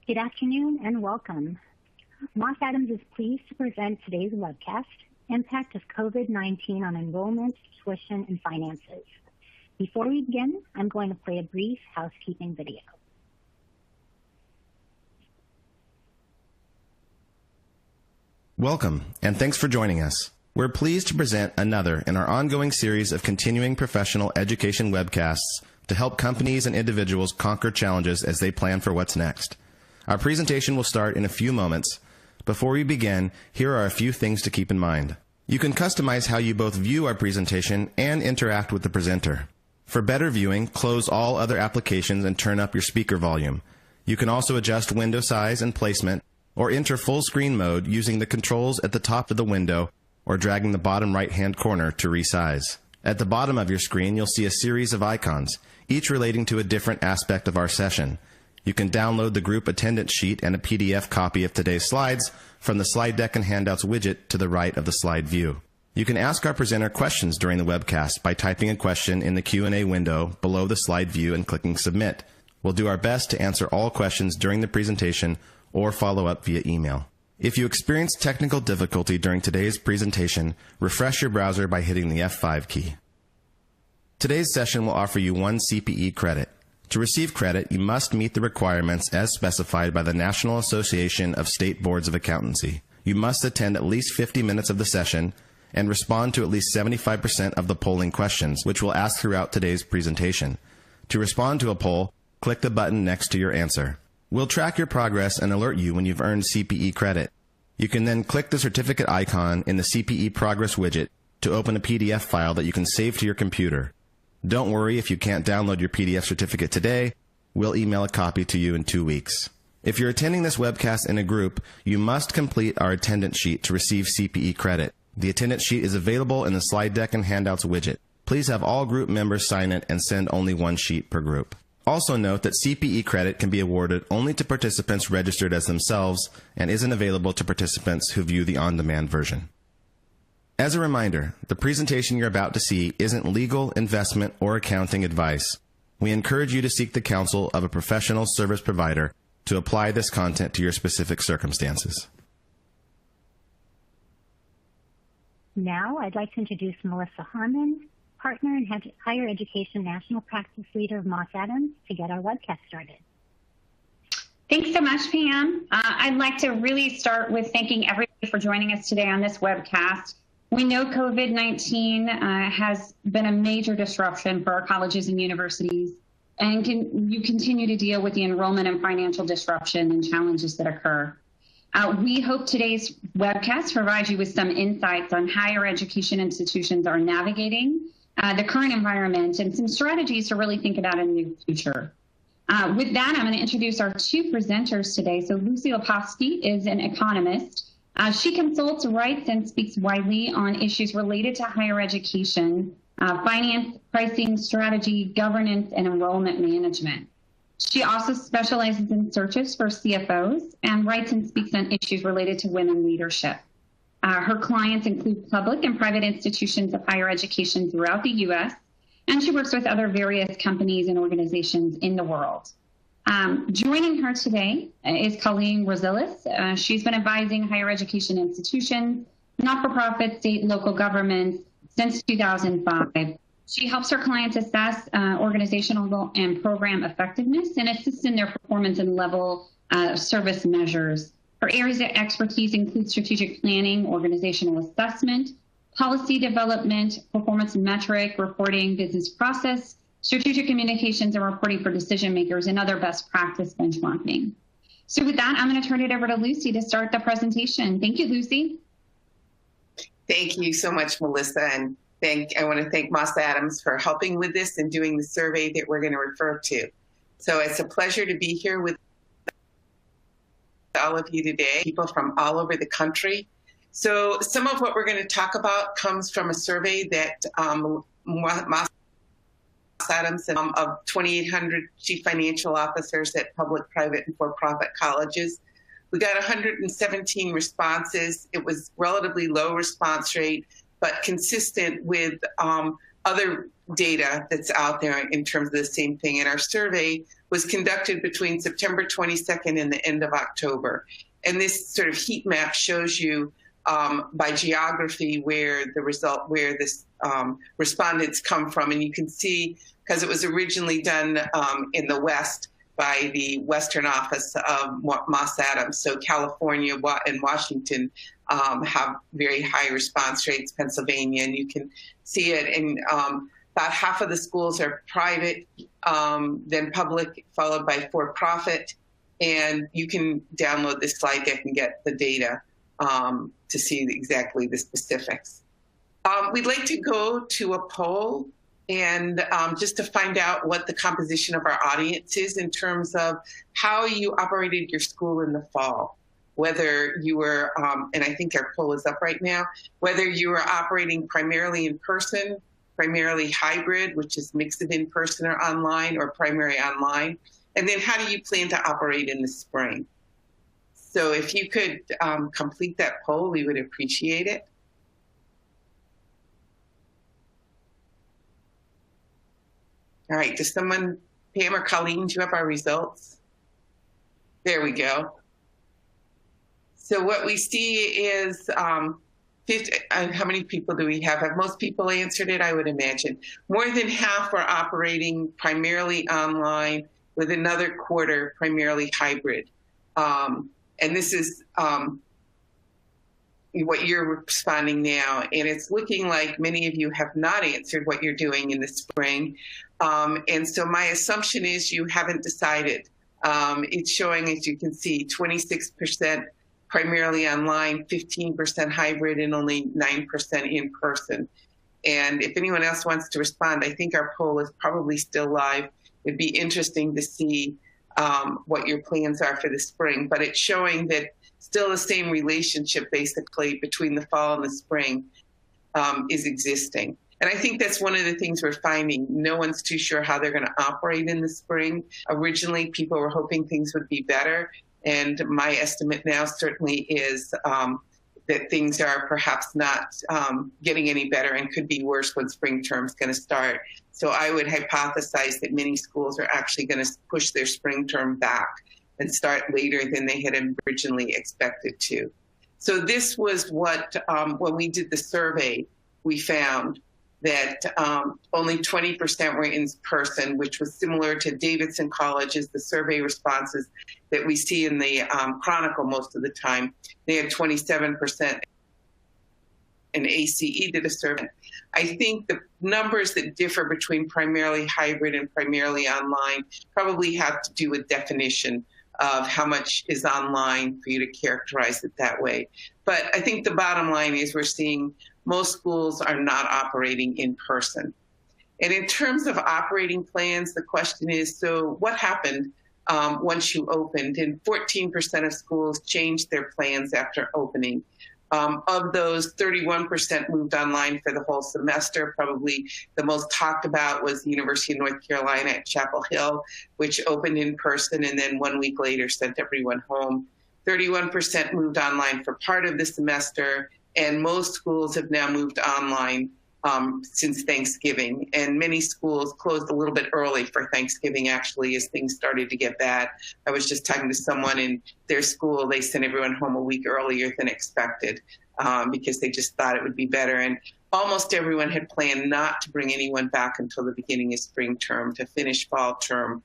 Good afternoon and welcome. Moss Adams is pleased to present today's webcast, Impact of COVID-19 on Enrollment, Tuition, and Finances. Before we begin, I'm going to play a brief housekeeping video. Welcome, and thanks for joining us. We're pleased to present another in our ongoing series of continuing professional education webcasts to help companies and individuals conquer challenges as they plan for what's next. Our presentation will start in a few moments. Before we begin, here are a few things to keep in mind. You can customize how you both view our presentation and interact with the presenter. For better viewing, close all other applications and turn up your speaker volume. You can also adjust window size and placement, or enter full screen mode using the controls at the top of the window or dragging the bottom right-hand corner to resize. At the bottom of your screen, you'll see a series of icons, each relating to a different aspect of our session. You can download the group attendance sheet and a PDF copy of today's slides from the slide deck and handouts widget to the right of the slide view. You can ask our presenter questions during the webcast by typing a question in the Q&A window below the slide view and clicking Submit. We'll do our best to answer all questions during the presentation or follow up via email. If you experience technical difficulty during today's presentation, refresh your browser by hitting the F5 key. Today's session will offer you 1 CPE credit. To receive credit, you must meet the requirements as specified by the National Association of State Boards of Accountancy. You must attend at least 50 minutes of the session and respond to at least 75% of the polling questions, which we'll ask throughout today's presentation. To respond to a poll, click the button next to your answer. We'll track your progress and alert you when you've earned CPE credit. You can then click the certificate icon in the CPE Progress widget to open a PDF file that you can save to your computer. Don't worry if you can't download your PDF certificate today. We'll email a copy to you in 2 weeks. If you're attending this webcast in a group, you must complete our attendance sheet to receive CPE credit. The attendance sheet is available in the slide deck and handouts widget. Please have all group members sign it and send only 1 sheet per group. Also note that CPE credit can be awarded only to participants registered as themselves and isn't available to participants who view the on-demand version. As a reminder, the presentation you're about to see isn't legal, investment, or accounting advice. We encourage you to seek the counsel of a professional service provider to apply this content to your specific circumstances. Now, I'd like to introduce Melissa Harman, Partner and Higher Education National Practice Leader of Moss Adams, to get our webcast started. Thanks so much, Pam. I'd like to really start with thanking everybody for joining us today on this webcast. We know COVID-19 has been a major disruption for our colleges and universities, and you continue to deal with the enrollment and financial disruption and challenges that occur. We hope today's webcast provides you with some insights on higher education institutions are navigating the current environment and some strategies to really think about in the future. With that, I'm going to introduce our 2 presenters today. So Lucie Lapovsky is an economist. She consults, writes, and speaks widely on issues related to higher education, finance, pricing, strategy, governance, and enrollment management. She also specializes in searches for CFOs and writes and speaks on issues related to women leadership. Her clients include public and private institutions of higher education throughout the U.S., and she works with other various companies and organizations in the world. Joining her today is Colleen Rozillis. She's been advising higher education institutions, not-for-profit, state, and local governments since 2005. She helps her clients assess organizational and program effectiveness and assists in their performance and level service measures. Her areas of expertise include strategic planning, organizational assessment, policy development, performance metric, reporting, business process, strategic communications and reporting for decision makers, and other best practice benchmarking. So with that, I'm going to turn it over to Lucie to start the presentation. Thank you, Lucie. Thank you so much, Melissa. And I want to thank Moss Adams for helping with this and doing the survey that we're going to refer to. So it's a pleasure to be here with all of you today, people from all over the country. So some of what we're going to talk about comes from a survey that Moss Adams of 2,800 chief financial officers at public, private, and for-profit colleges. We got 117 responses. It was relatively low response rate, but consistent with other data that's out there in terms of the same thing. In our survey, was conducted between September 22nd and the end of October. And this sort of heat map shows you by geography where the respondents come from. And you can see, because it was originally done in the West by the Western office of Moss Adams. So California and Washington have very high response rates, Pennsylvania, and you can see it. And about half of the schools are private, then public, followed by for-profit. And you can download this slide deck and get the data to see exactly the specifics. We'd like to go to a poll and just to find out what the composition of our audience is in terms of how you operated your school in the fall. Whether you were, and I think our poll is up right now, whether you were operating primarily in person, primarily hybrid, which is mix of in-person or online, or primary online, and then how do you plan to operate in the spring? So if you could complete that poll, we would appreciate it. All right, does someone, Pam or Colleen, do you have our results? There we go. So what we see is, how many people do we have? Have most people answered it? I would imagine. More than half are operating primarily online, with another quarter primarily hybrid. And this is what you're responding now. And it's looking like many of you have not answered what you're doing in the spring. And so my assumption is you haven't decided. It's showing, as you can see, 26% primarily online, 15% hybrid, and only 9% in person. And if anyone else wants to respond, I think our poll is probably still live. It'd be interesting to see what your plans are for the spring, but it's showing that still the same relationship basically between the fall and the spring is existing. And I think that's one of the things we're finding. No one's too sure how they're going to operate in the spring. Originally, people were hoping things would be better. And my estimate now certainly is that things are perhaps not getting any better and could be worse when spring term's going to start. So I would hypothesize that many schools are actually going to push their spring term back and start later than they had originally expected to. So this was what, when we did the survey, we found that only 20% were in person, which was similar to Davidson College's, the survey responses that we see in the Chronicle most of the time. They had 27%, and ACE did a survey. I think the numbers that differ between primarily hybrid and primarily online probably have to do with definition of how much is online for you to characterize it that way. But I think the bottom line is we're seeing most schools are not operating in person. And in terms of operating plans, the question is, so what happened once you opened? And 14% of schools changed their plans after opening. Of those, 31% moved online for the whole semester. Probably the most talked about was the University of North Carolina at Chapel Hill, which opened in person and then 1 week later sent everyone home. 31% moved online for part of the semester, and most schools have now moved online since Thanksgiving. And many schools closed a little bit early for Thanksgiving, actually, as things started to get bad. I was just talking to someone in their school. They sent everyone home a week earlier than expected because they just thought it would be better. And almost everyone had planned not to bring anyone back until the beginning of spring term to finish fall term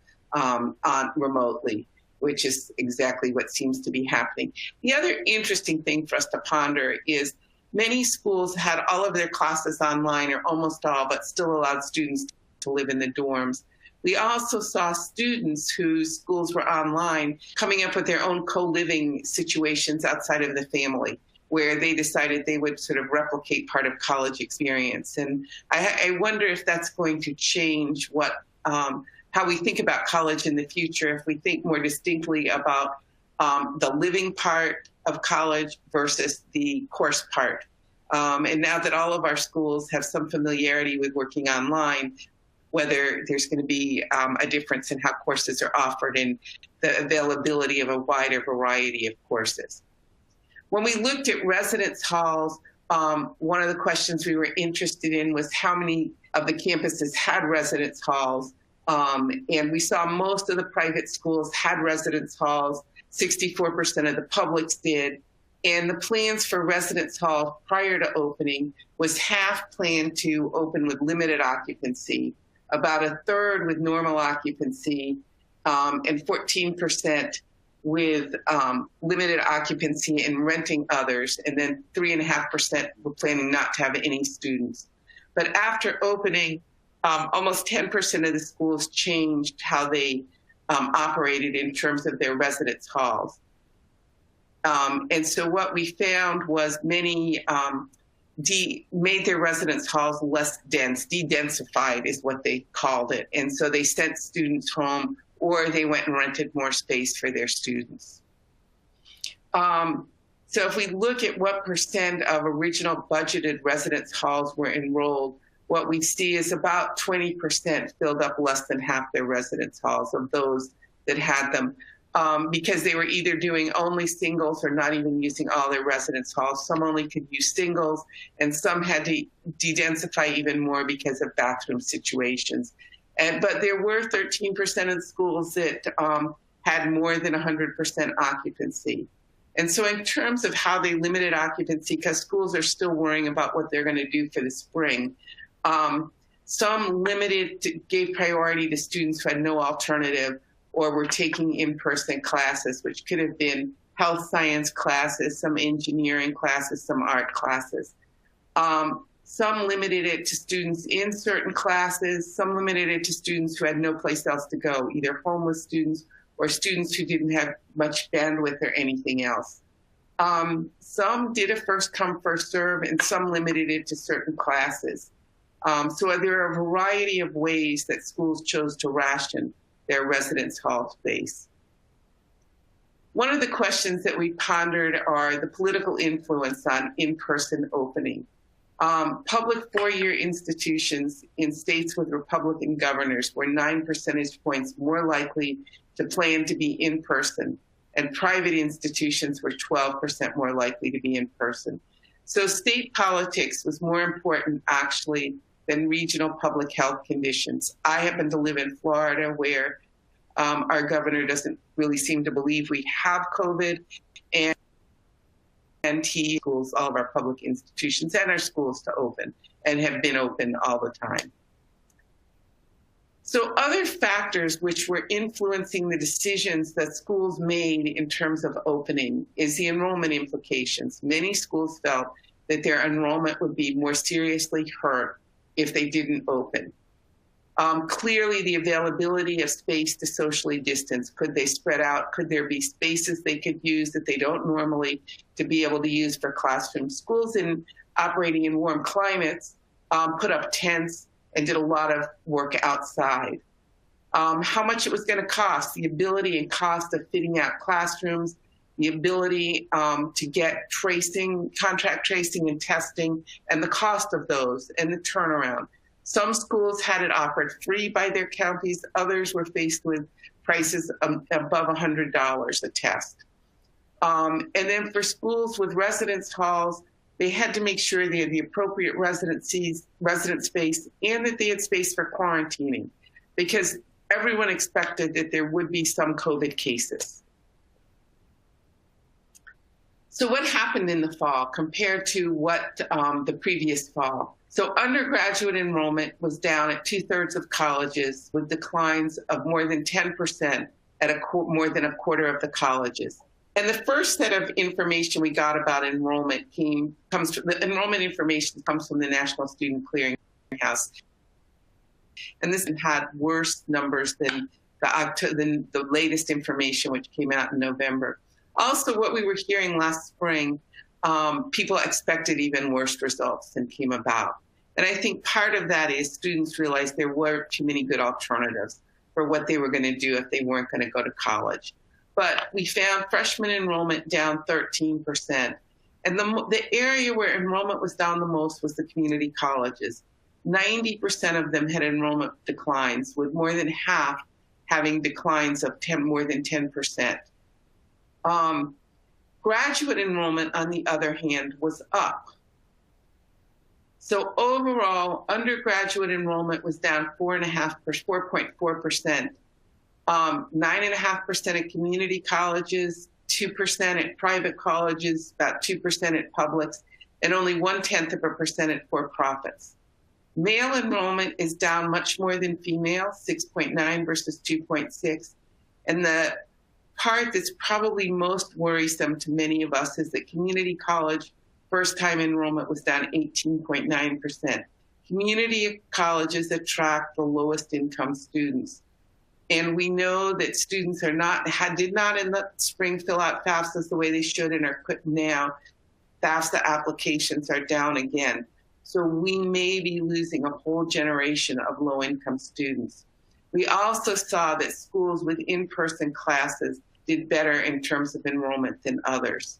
remotely, which is exactly what seems to be happening. The other interesting thing for us to ponder is many schools had all of their classes online, or almost all, but still allowed students to live in the dorms. We also saw students whose schools were online coming up with their own co-living situations outside of the family, where they decided they would sort of replicate part of college experience. And I wonder if that's going to change what how we think about college in the future, if we think more distinctly about the living part of college versus the course part. And now that all of our schools have some familiarity with working online, whether there's going to be a difference in how courses are offered and the availability of a wider variety of courses. When we looked at residence halls, one of the questions we were interested in was how many of the campuses had residence halls. And we saw most of the private schools had residence halls, 64% of the publics did. And the plans for residence halls prior to opening was half planned to open with limited occupancy, about a third with normal occupancy, and 14% with limited occupancy and renting others, and then 3.5% were planning not to have any students. But after opening, almost 10% of the schools changed how they operated in terms of their residence halls. And so what we found was many made their residence halls less dense, de-densified is what they called it. And so they sent students home, or they went and rented more space for their students. So if we look at what percent of original budgeted residence halls were enrolled, what we see is about 20% filled up less than half their residence halls of those that had them, because they were either doing only singles or not even using all their residence halls. Some only could use singles, and some had to de-densify even more because of bathroom situations. But there were 13% of the schools that had more than 100% occupancy. And so in terms of how they limited occupancy, because schools are still worrying about what they're going to do for the spring, some gave priority to students who had no alternative or were taking in-person classes, which could have been health science classes, some engineering classes, some art classes. Some limited it to students in certain classes. Some limited it to students who had no place else to go, either homeless students or students who didn't have much bandwidth or anything else. Some did a first come, first serve, and some limited it to certain classes. So there are a variety of ways that schools chose to ration their residence hall space. One of the questions that we pondered are the political influence on in-person opening. Public four-year institutions in states with Republican governors were 9 percentage points more likely to plan to be in person, and private institutions were 12% more likely to be in person. So state politics was more important, actually, than regional public health conditions. I happen to live in Florida, where our governor doesn't really seem to believe we have COVID, and he schools all of our public institutions and our schools to open, and have been open all the time. So other factors which were influencing the decisions that schools made in terms of opening is the enrollment implications. Many schools felt that their enrollment would be more seriously hurt if they didn't open. Clearly, the availability of space to socially distance. Could they spread out? Could there be spaces they could use that they don't normally to be able to use for classrooms? Schools operating in warm climates put up tents and did a lot of work outside. How much it was going to cost, the ability and cost of fitting out classrooms, the ability to get tracing, contract tracing and testing, and the cost of those and the turnaround. Some schools had it offered free by their counties. Others were faced with prices above $100 a test. And then for schools with residence halls, they had to make sure they had the appropriate resident space, and that they had space for quarantining, because everyone expected that there would be some COVID cases. So what happened in the fall compared to what the previous fall? So undergraduate enrollment was down at 2/3 of colleges, with declines of more than 10% at more than a quarter of the colleges. And the first set of information we got about enrollment the enrollment information comes from the National Student Clearinghouse. And this had worse numbers than the latest information, which came out in November. Also, what we were hearing last spring, people expected even worse results than came about. And I think part of that is students realized there were too many good alternatives for what they were going to do if they weren't going to go to college. But we found freshman enrollment down 13%. And the area where enrollment was down the most was the community colleges. 90% of them had enrollment declines, with more than half having declines of more than 10%. Graduate enrollment, on the other hand, was up. So overall, undergraduate enrollment was down 4.4%, 9.5% at community colleges, 2% at private colleges, about 2% at publics, and only 0.1% at for-profits. Male enrollment is down much more than female, 6.9 versus 2.6. And the part that's probably most worrisome to many of us is that community college first-time enrollment was down 18.9%. Community colleges attract the lowest income students. And we know that students did not in the spring fill out FAFSAs the way they should and are now. FAFSA applications are down again. So we may be losing a whole generation of low-income students. We also saw that schools with in-person classes did better in terms of enrollment than others.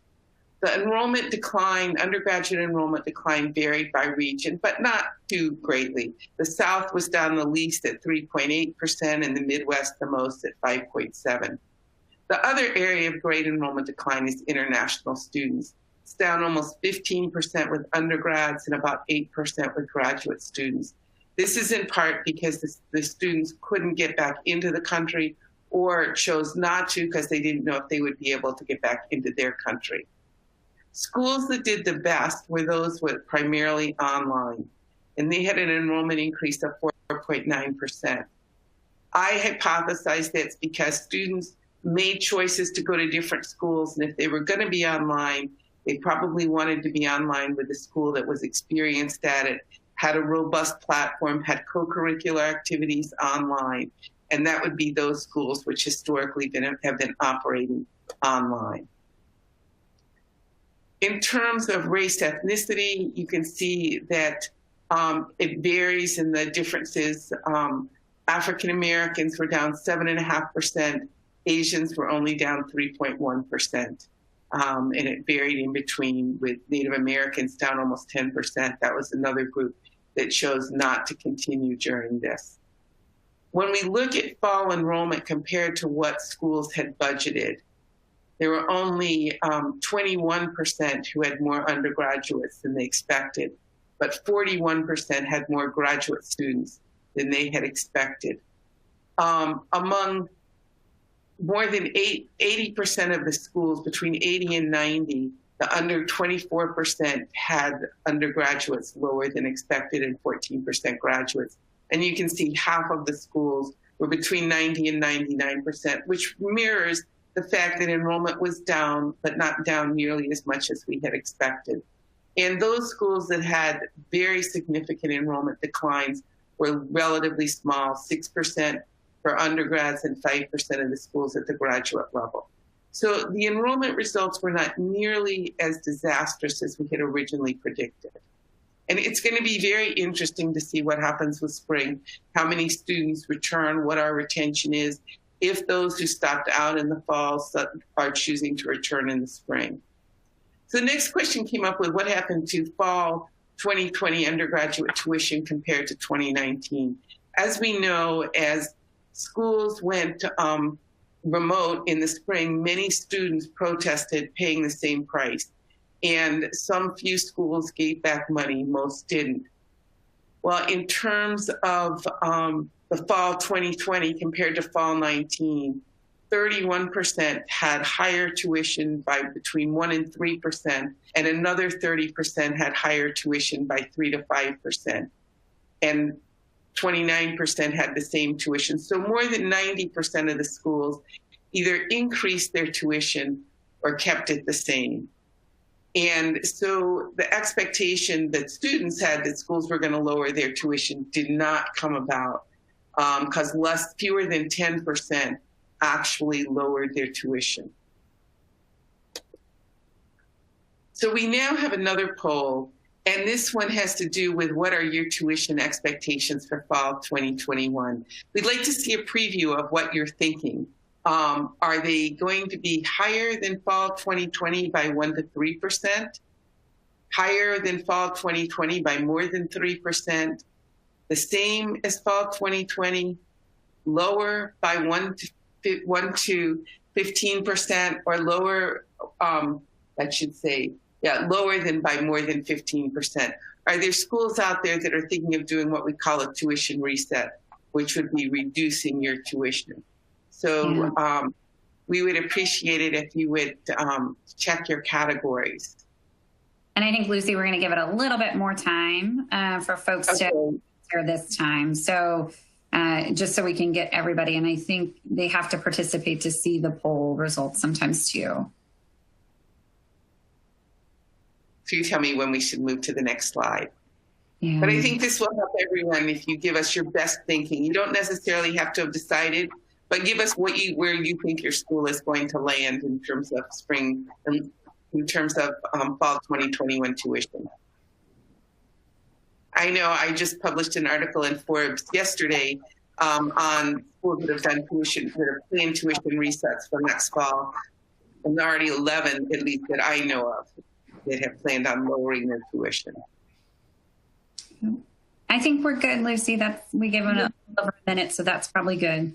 The enrollment decline, undergraduate enrollment decline varied by region, but not too greatly. The South was down the least at 3.8% and the Midwest the most at 5.7%. The other area of great enrollment decline is international students. It's down almost 15% with undergrads and about 8% with graduate students. This is in part because the students couldn't get back into the country or chose not to because they didn't know if they would be able to get back into their country. Schools that did the best were those with primarily online, and they had an enrollment increase of 4.9%. I hypothesize that's because students made choices to go to different schools, and if they were going to be online, they probably wanted to be online with a school that was experienced at it, had a robust platform, had co-curricular activities online, and that would be those schools which historically have been operating online. In terms of race ethnicity, you can see that it varies in the differences. African Americans were down 7.5%, Asians were only down 3.1%. And it varied in between, with Native Americans down almost 10%. That was another group that chose not to continue during this. When we look at fall enrollment compared to what schools had budgeted, there were only 21% who had more undergraduates than they expected, but 41% had more graduate students than they had expected. Among more than 80% of the schools, between 80 and 90, the under 24% had undergraduates lower than expected and 14% graduates. And you can see half of the schools were between 90 and 99%, which mirrors the fact that enrollment was down, but not down nearly as much as we had expected. And those schools that had very significant enrollment declines were relatively small, 6% for undergrads and 5% of the schools at the graduate level. So the enrollment results were not nearly as disastrous as we had originally predicted. And it's going to be very interesting to see what happens with spring, how many students return, what our retention is, if those who stopped out in the fall are choosing to return in the spring. So the next question came up with what happened to fall 2020 undergraduate tuition compared to 2019. As we know, as schools went remote in the spring, many students protested paying the same price. And some few schools gave back money, most didn't. Well, in terms of the fall 2020 compared to fall 19, 31% had higher tuition by between 1% and 3%, and another 30% had higher tuition by 3 to 5%. And 29% had the same tuition. So more than 90% of the schools either increased their tuition or kept it the same. And so the expectation that students had that schools were going to lower their tuition did not come about, because fewer than 10% actually lowered their tuition. So we now have another poll, and this one has to do with what are your tuition expectations for fall 2021. We'd like to see a preview of what you're thinking. Are they going to be higher than fall 2020 by 1 to 3%? Higher than fall 2020 by more than 3%? The same as fall 2020? Lower by 1 to 15%, or lower, lower than by more than 15%. are there schools out there that are thinking of doing what we call a tuition reset, which would be reducing your tuition? So we would appreciate it if you would check your categories. And I think, Lucie, we're going to give it a little bit more time for folks to answer this time. So just so we can get everybody, and I think they have to participate to see the poll results sometimes too. So you tell me when we should move to the next slide. Yeah. But I think this will help everyone if you give us your best thinking. You don't necessarily have to have decided, but give us where you think your school is going to land in terms of spring, in terms of fall 2021 tuition. I know I just published an article in Forbes yesterday on schools that have done tuition, that have planned tuition resets for next fall, and there are already 11, at least that I know of, that have planned on lowering their tuition. I think we're good, Lucie. We gave them a minute, so that's probably good.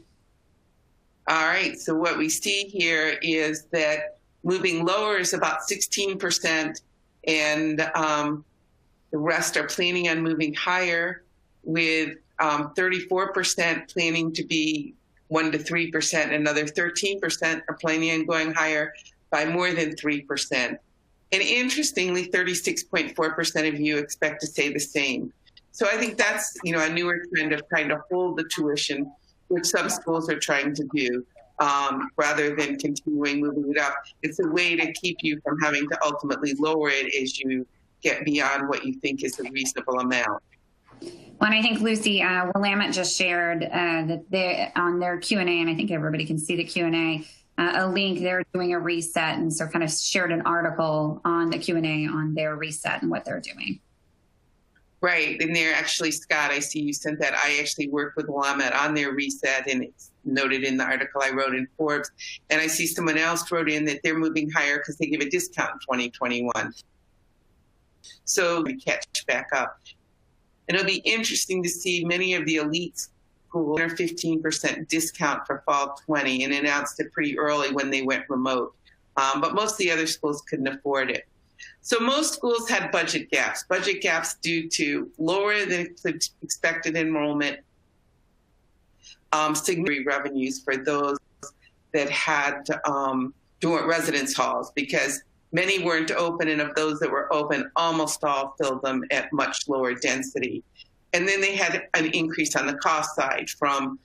All right. So what we see here is that moving lower is about 16%, and the rest are planning on moving higher, with 34% planning to be 1 to 3%. Another 13% are planning on going higher by more than 3%. And interestingly, 36.4% of you expect to stay the same. So I think that's, a newer trend of trying to hold the tuition, which some schools are trying to do, rather than continuing moving it up. It's a way to keep you from having to ultimately lower it as you get beyond what you think is a reasonable amount. Well, and I think, Lucie, Willamette just shared that they, on their Q&A, and I think everybody can see the Q&A, a link. They're doing a reset, and so kind of shared an article on the Q&A on their reset and what they're doing. Right. And they're actually, Scott, I see you sent that. I actually worked with Willamette on their reset, and it's noted in the article I wrote in Forbes. And I see someone else wrote in that they're moving higher because they give a discount in 2021. So we catch back up. And it'll be interesting to see many of the elite schools are 15% discount for fall 20, and announced it pretty early when they went remote. But most of the other schools couldn't afford it. So most schools had budget gaps due to lower than expected enrollment, significant revenues for those that had residence halls, because many weren't open, and of those that were open, almost all filled them at much lower density. And then they had an increase on the cost side from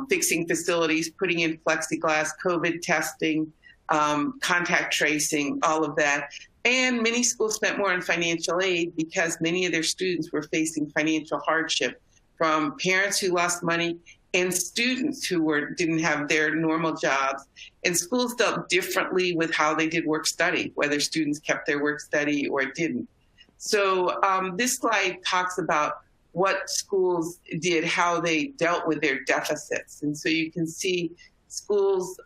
fixing facilities, putting in plexiglass, COVID testing, contact tracing, all of that. And many schools spent more on financial aid because many of their students were facing financial hardship from parents who lost money and students who didn't have their normal jobs. And schools dealt differently with how they did work study, whether students kept their work study or didn't. So this slide talks about what schools did, how they dealt with their deficits. And so you can see schools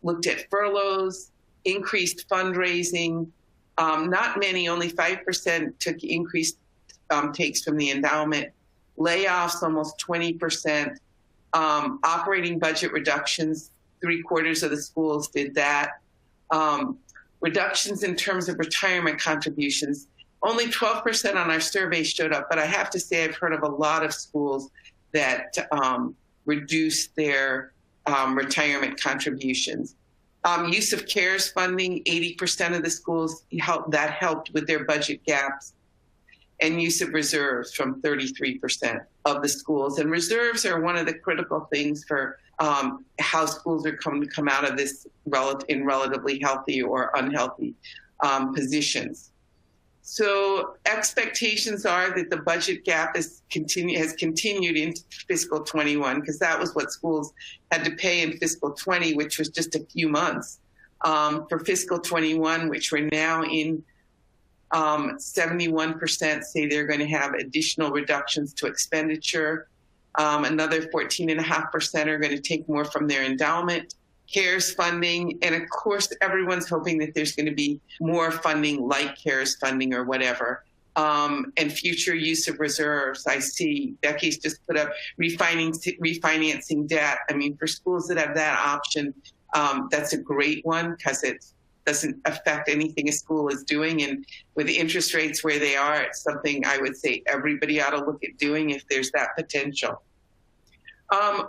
looked at furloughs, increased fundraising. Not many, only 5% took increased takes from the endowment. Layoffs, almost 20%. Operating budget reductions, 3/4 of the schools did that. Reductions in terms of retirement contributions. Only 12% on our survey showed up, but I have to say I've heard of a lot of schools that reduced their retirement contributions. Use of CARES funding, 80% of the schools helped with their budget gaps, and use of reserves from 33% of the schools. And reserves are one of the critical things for how schools are going to come out of this in relatively healthy or unhealthy positions. So expectations are that the budget gap has continued into fiscal 21, because that was what schools had to pay in fiscal 20, which was just a few months. For fiscal 21, which we're now in, 71% say they're going to have additional reductions to expenditure. Another 14.5% are going to take more from their endowment, CARES funding, and of course, everyone's hoping that there's going to be more funding like CARES funding or whatever, and future use of reserves. I see Becky's just put up refinancing debt. I mean, for schools that have that option, that's a great one, because it's doesn't affect anything a school is doing. And with interest rates where they are, it's something I would say everybody ought to look at doing if there's that potential.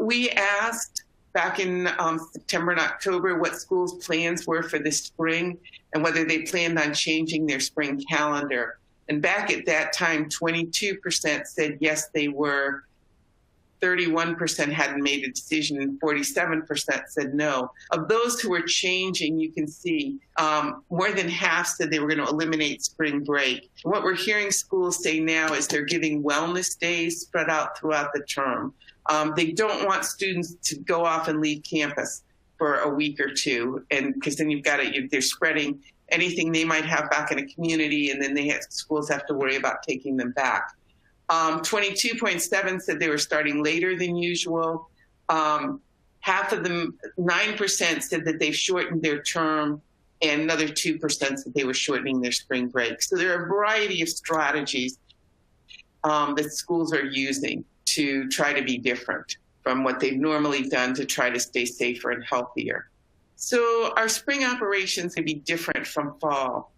We asked back in September and October what schools' plans were for this spring and whether they planned on changing their spring calendar. And back at that time, 22% said yes, they were. 31% hadn't made a decision, and 47% said no. Of those who were changing, you can see more than half said they were going to eliminate spring break. And what we're hearing schools say now is they're giving wellness days spread out throughout the term. They don't want students to go off and leave campus for a week or two, and because then they're spreading anything they might have back in a community, and then schools have to worry about taking them back. 22.7 said they were starting later than usual. Half of them, 9%, said that they've shortened their term, and another 2% said they were shortening their spring break. So there are a variety of strategies that schools are using to try to be different from what they've normally done to try to stay safer and healthier. So our spring operations can be different from fall.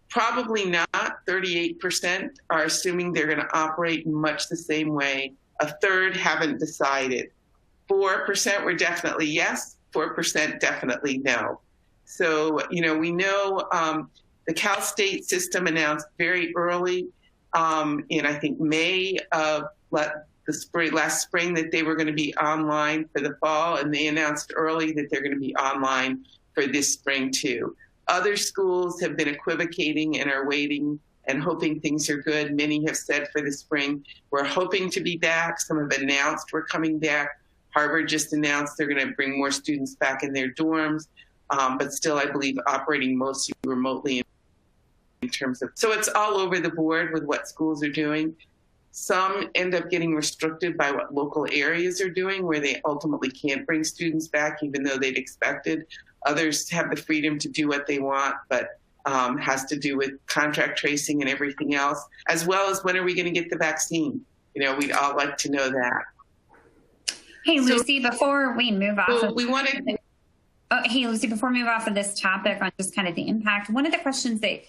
Probably not. 38% are assuming they're going to operate in much the same way. A third haven't decided. 4% were definitely yes. 4% definitely no. So, we know the Cal State system announced very early in, I think, May of last spring that they were going to be online for the fall, and they announced early that they're going to be online for this spring too. Other schools have been equivocating and are waiting and hoping things are good. Many have said for the spring, we're hoping to be back. Some have announced we're coming back. Harvard just announced they're going to bring more students back in their dorms, but still, I believe, operating mostly remotely in terms of. So it's all over the board with what schools are doing. Some end up getting restricted by what local areas are doing, where they ultimately can't bring students back, even though they'd expected. Others have the freedom to do what they want, but has to do with contract tracing and everything else, as well as when are we going to get the vaccine? We'd all like to know that. Hey, Lucie, before we move off before we move off of this topic on just kind of the impact, one of the questions that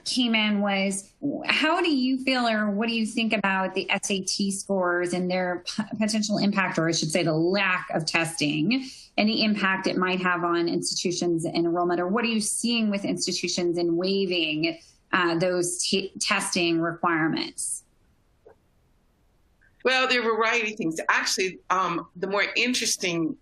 came in was, how do you feel, or what do you think about the SAT scores and their potential impact, or I should say the lack of testing, and the impact it might have on institutions and enrollment? Or what are you seeing with institutions in waiving those testing requirements? Well, there are a variety of things. Actually, the more interesting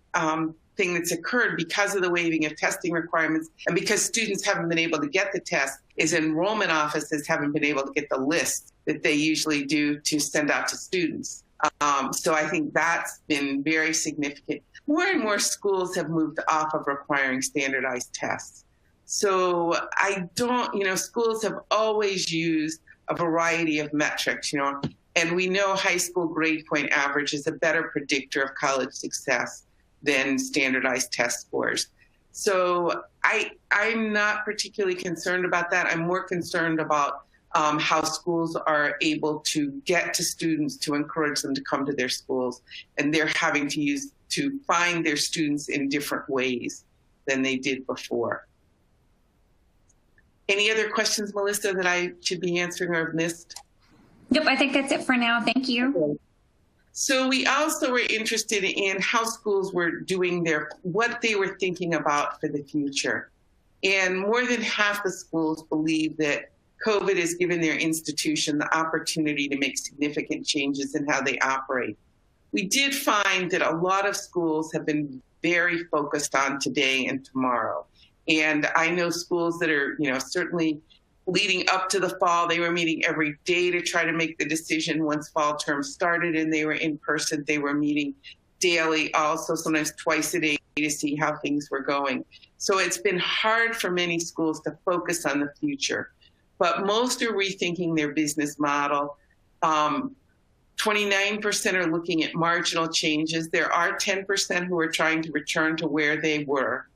thing that's occurred because of the waiving of testing requirements and because students haven't been able to get the test is enrollment offices haven't been able to get the list that they usually do to send out to students. So I think that's been very significant. More and more schools have moved off of requiring standardized tests. So schools have always used a variety of metrics, and we know high school grade point average is a better predictor of college success than standardized test scores. So I'm not particularly concerned about that. I'm more concerned about how schools are able to get to students to encourage them to come to their schools, and they're having to find their students in different ways than they did before. Any other questions, Melissa, that I should be answering or have missed? Yep, I think that's it for now. Thank you. Okay. So we also were interested in how schools were doing what they were thinking about for the future. And more than half the schools believe that COVID has given their institution the opportunity to make significant changes in how they operate. We did find that a lot of schools have been very focused on today and tomorrow. And I know schools that are, certainly leading up to the fall, they were meeting every day to try to make the decision once fall term started, and they were in person. They were meeting daily, also sometimes twice a day, to see how things were going. So it's been hard for many schools to focus on the future, but most are rethinking their business model. 29% are looking at marginal changes. There are 10% who are trying to return to where they were,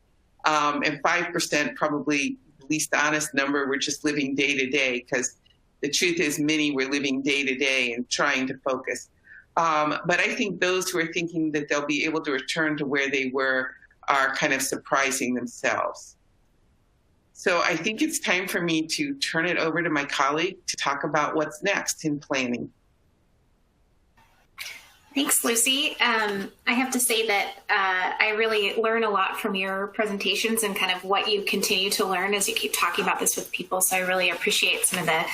and 5%, probably least honest number, we're just living day to day, because the truth is many were living day to day and trying to focus. But I think those who are thinking that they'll be able to return to where they were are kind of surprising themselves. So I think it's time for me to turn it over to my colleague to talk about what's next in planning. Thanks, Lucie. I have to say that I really learn a lot from your presentations and kind of what you continue to learn as you keep talking about this with people. So I really appreciate some of the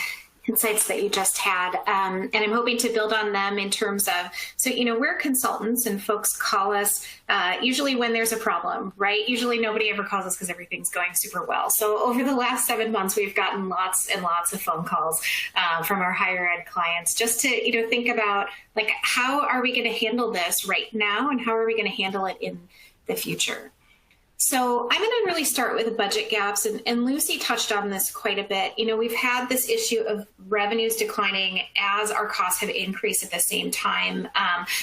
insights that you just had. And I'm hoping to build on them in terms of, so, we're consultants and folks call us usually when there's a problem, right? Usually nobody ever calls us because everything's going super well. So over the last 7 months, we've gotten lots and lots of phone calls from our higher ed clients just to, think about, like, how are we going to handle this right now and how are we going to handle it in the future? So I'm going to really start with the budget gaps, and Lucie touched on this quite a bit. We've had this issue of revenues declining as our costs have increased at the same time.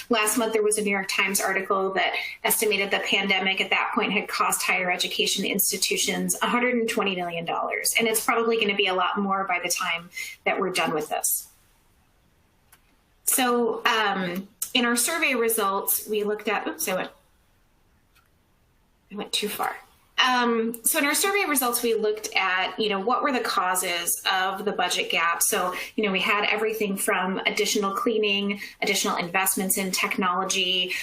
Last month, there was a New York Times article that estimated the pandemic at that point had cost higher education institutions $120 million, and it's probably going to be a lot more by the time that we're done with this. So in our survey results, we looked at, I went too far. So in our survey results, we looked at, what were the causes of the budget gap? So, we had everything from additional cleaning, additional investments in technology,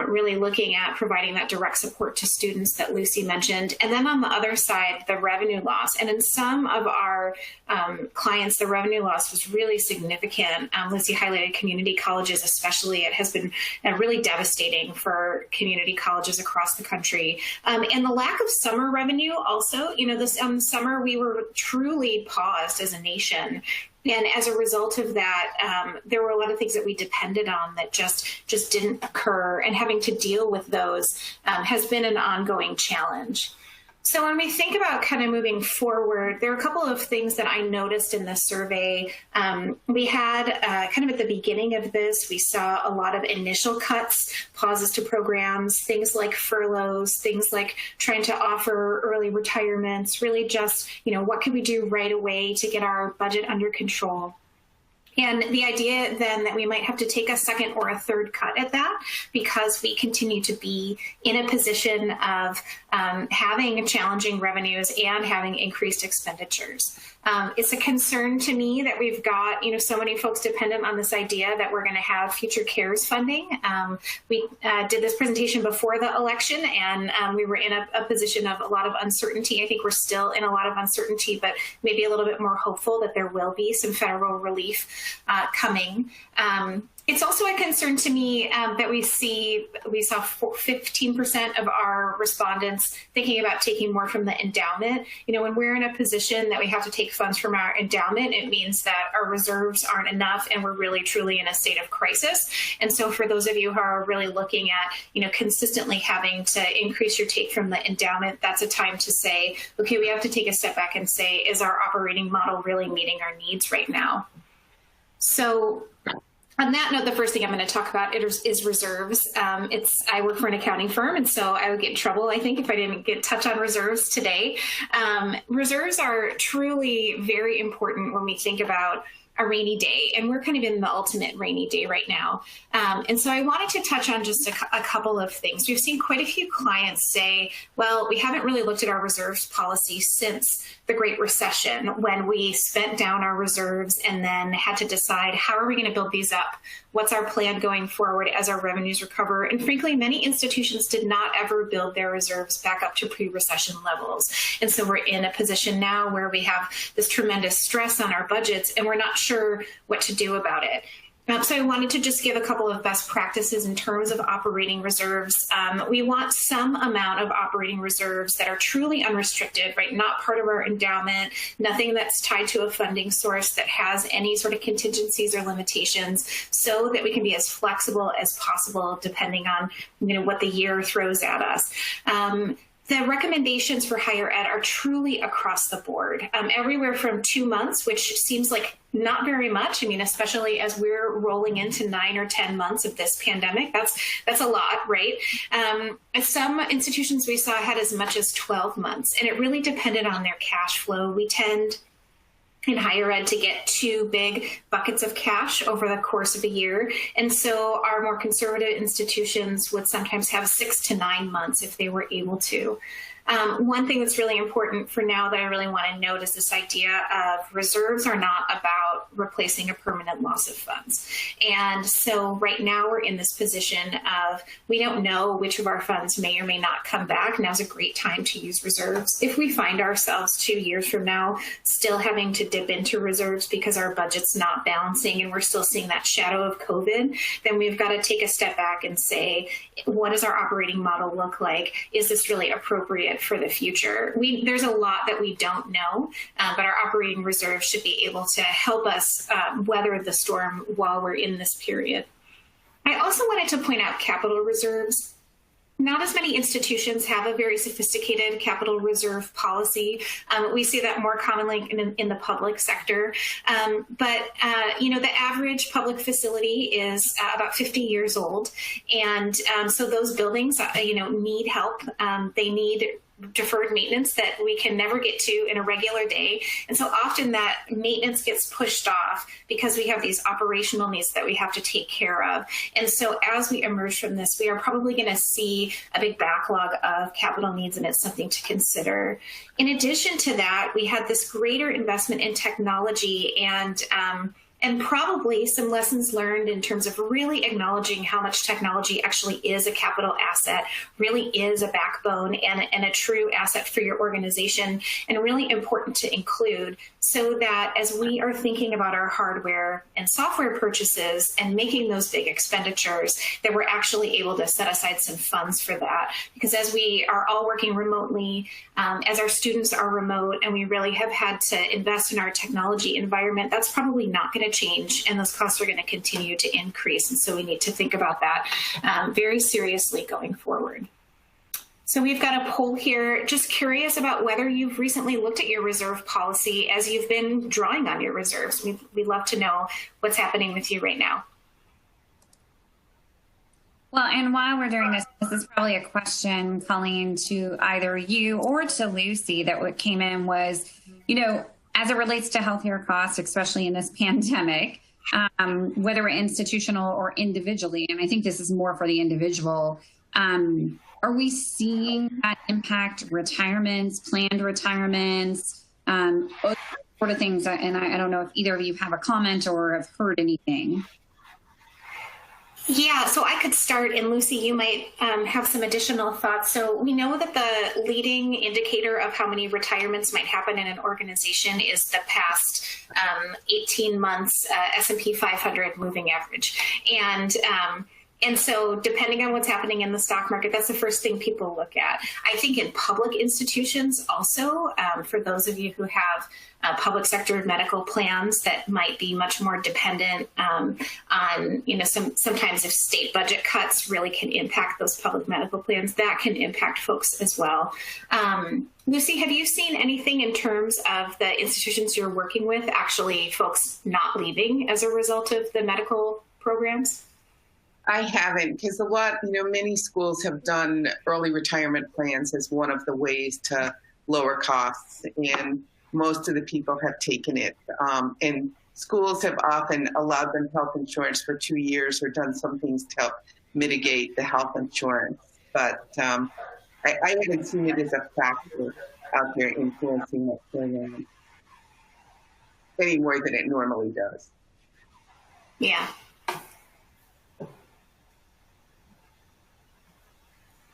really looking at providing that direct support to students that Lucie mentioned. And then on the other side, the revenue loss. And in some of our clients, the revenue loss was really significant. Lucie highlighted community colleges, especially. It has been really devastating for community colleges across the country. And the lack of summer revenue also, this summer we were truly paused as a nation. And as a result of that, there were a lot of things that we depended on that just didn't occur. And having to deal with those has been an ongoing challenge. So when we think about kind of moving forward, there are a couple of things that I noticed in the survey. We had kind of at the beginning of this, we saw a lot of initial cuts, pauses to programs, things like furloughs, things like trying to offer early retirements, really just, what can we do right away to get our budget under control? And the idea then that we might have to take a second or a third cut at that because we continue to be in a position of having challenging revenues and having increased expenditures. It's a concern to me that we've got, so many folks dependent on this idea that we're going to have future CARES funding. We did this presentation before the election, and we were in a position of a lot of uncertainty. I think we're still in a lot of uncertainty, but maybe a little bit more hopeful that there will be some federal relief coming. It's also a concern to me that we saw 15% of our respondents thinking about taking more from the endowment. When we're in a position that we have to take funds from our endowment, it means that our reserves aren't enough and we're really truly in a state of crisis. And so for those of you who are really looking at, consistently having to increase your take from the endowment, that's a time to say, okay, we have to take a step back and say, is our operating model really meeting our needs right now? So on that note, the first thing I'm going to talk about is reserves. I work for an accounting firm, and so I would get in trouble, I think, if I didn't touch on reserves today. Reserves are truly very important when we think about a rainy day, and we're kind of in the ultimate rainy day right now. And so I wanted to touch on just a couple of things. We've seen quite a few clients say, well, we haven't really looked at our reserves policy since the Great Recession, when we spent down our reserves and then had to decide, how are we going to build these up? What's our plan going forward as our revenues recover? And frankly, many institutions did not ever build their reserves back up to pre-recession levels. And so we're in a position now where we have this tremendous stress on our budgets and we're not sure what to do about it. So I wanted to just give a couple of best practices in terms of operating reserves. We want some amount of operating reserves that are truly unrestricted, right? Not part of our endowment, nothing that's tied to a funding source that has any sort of contingencies or limitations, so that we can be as flexible as possible depending on, what the year throws at us. The recommendations for higher ed are truly across the board, everywhere from 2 months, which seems like not very much. I mean, especially as we're rolling into 9 or 10 months of this pandemic, that's a lot, right? Some institutions we saw had as much as 12 months, and it really depended on their cash flow. We tend in higher ed to get 2 big buckets of cash over the course of a year. And so our more conservative institutions would sometimes have 6 to 9 months if they were able to. One thing that's really important for now that I really want to note is this idea of reserves are not about replacing a permanent loss of funds. And so right now we're in this position of we don't know which of our funds may or may not come back. Now's a great time to use reserves. If we find ourselves 2 years from now still having to dip into reserves because our budget's not balancing and we're still seeing that shadow of COVID, then we've got to take a step back and say, what does our operating model look like? Is this really appropriate for the future? There's a lot that we don't know, but our operating reserve should be able to help us weather the storm while we're in this period. I also wanted to point out capital reserves. Not as many institutions have a very sophisticated capital reserve policy. We see that more commonly in the public sector. But the average public facility is about 50 years old. And so those buildings, need help. They need deferred maintenance that we can never get to in a regular day. And so often that maintenance gets pushed off because we have these operational needs that we have to take care of. And so as we emerge from this, we are probably going to see a big backlog of capital needs, and it's something to consider. In addition to that, we had this greater investment in technology and probably some lessons learned in terms of really acknowledging how much technology actually is a capital asset, really is a backbone and a true asset for your organization, and really important to include so that as we are thinking about our hardware and software purchases and making those big expenditures, that we're actually able to set aside some funds for that. Because as we are all working remotely, as our students are remote, and we really have had to invest in our technology environment, that's probably not going to change, and those costs are going to continue to increase. And so we need to think about that very seriously going forward. So we've got a poll here. Just curious about whether you've recently looked at your reserve policy as you've been drawing on your reserves. We'd love to know what's happening with you right now. Well, and while we're doing this is probably a question, Colleen, to either you or to Lucie that what came in was, as it relates to healthcare costs, especially in this pandemic, whether institutional or individually, and I think this is more for the individual, are we seeing that impact retirements, planned retirements, those sort of things? And I don't know if either of you have a comment or have heard anything. Yeah, so I could start, and Lucie, you might have some additional thoughts. So we know that the leading indicator of how many retirements might happen in an organization is the past 18 months S&P 500 moving average. And so depending on what's happening in the stock market, that's the first thing people look at. I think in public institutions also, for those of you who have public sector medical plans that might be much more dependent on, sometimes if state budget cuts really can impact those public medical plans, that can impact folks as well. Lucie, have you seen anything in terms of the institutions you're working with, actually folks not leaving as a result of the medical programs? I haven't, because many schools have done early retirement plans as one of the ways to lower costs, and most of the people have taken it. And schools have often allowed them health insurance for 2 years or done some things to help mitigate the health insurance. But I haven't seen it as a factor out there influencing that plan any more than it normally does. Yeah.